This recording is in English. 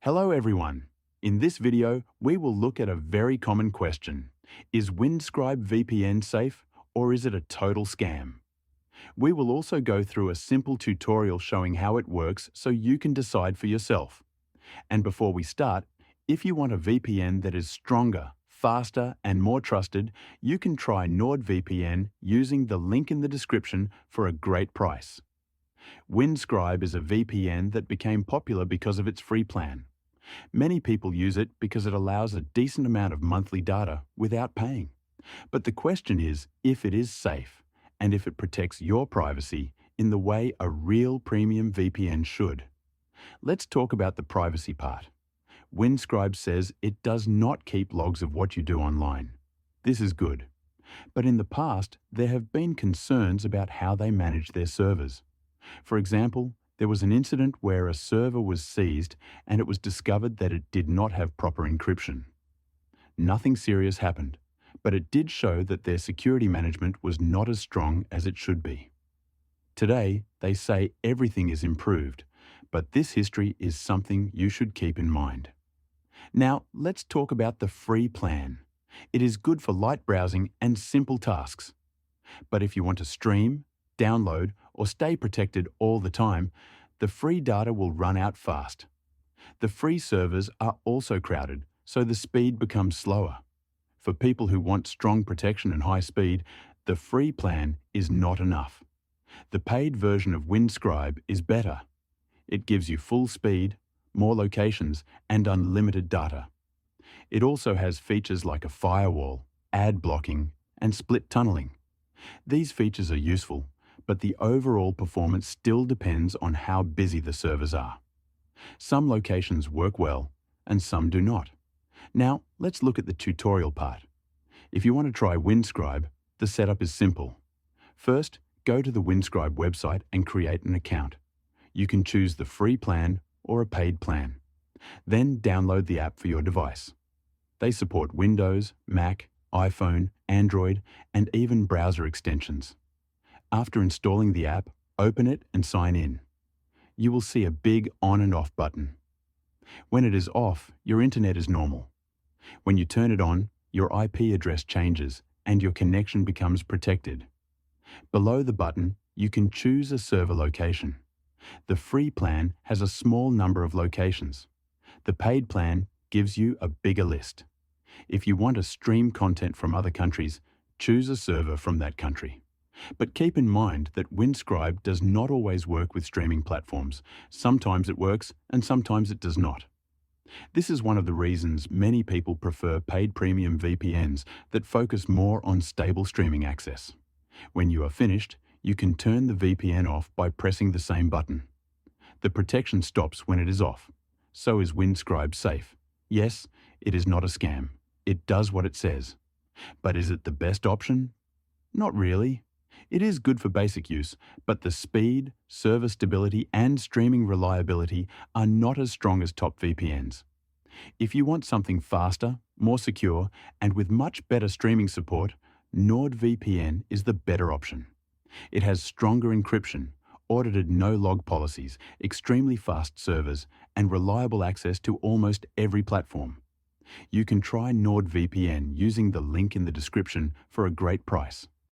Hello everyone. In this video, we will look at a very common question. Is Windscribe VPN safe or is it a total scam? We will also go through a simple tutorial showing how it works so you can decide for yourself. And before we start, if you want a VPN that is stronger, faster, and more trusted, you can try NordVPN using the link in the description for a great price. Windscribe is a VPN that became popular because of its free plan. Many people use it because it allows a decent amount of monthly data without paying. But the question is if it is safe and if it protects your privacy in the way a real premium VPN should. Let's talk about the privacy part. Windscribe says it does not keep logs of what you do online. This is good. But in the past, there have been concerns about how they manage their servers. For example, there was an incident where a server was seized and it was discovered that it did not have proper encryption. Nothing serious happened, but it did show that their security management was not as strong as it should be. Today, they say everything is improved, but this history is something you should keep in mind. Now, let's talk about the free plan. It is good for light browsing and simple tasks. But if you want to stream, download, or stay protected all the time, the free data will run out fast. The free servers are also crowded, so the speed becomes slower. For people who want strong protection and high speed, the free plan is not enough. The paid version of Windscribe is better. It gives you full speed, more locations, and unlimited data. It also has features like a firewall, ad blocking, and split tunneling. These features are useful, but the overall performance still depends on how busy the servers are. Some locations work well, and some do not. Now, let's look at the tutorial part. If you want to try Windscribe, the setup is simple. First, go to the Windscribe website and create an account. You can choose the free plan or a paid plan. Then download the app for your device. They support Windows, Mac, iPhone, Android, and even browser extensions. After installing the app, open it and sign in. You will see a big on and off button. When it is off, your internet is normal. When you turn it on, your IP address changes and your connection becomes protected. Below the button, you can choose a server location. The free plan has a small number of locations. The paid plan gives you a bigger list. If you want to stream content from other countries, choose a server from that country. But keep in mind that Windscribe does not always work with streaming platforms. Sometimes it works and sometimes it does not. This is one of the reasons many people prefer paid premium VPNs that focus more on stable streaming access. When you are finished, you can turn the VPN off by pressing the same button. The protection stops when it is off. So is Windscribe safe? Yes, it is not a scam. It does what it says. But is it the best option? Not really. It is good for basic use, but the speed, server stability, and streaming reliability are not as strong as top VPNs. If you want something faster, more secure, and with much better streaming support, NordVPN is the better option. It has stronger encryption, audited no-log policies, extremely fast servers, and reliable access to almost every platform. You can try NordVPN using the link in the description for a great price.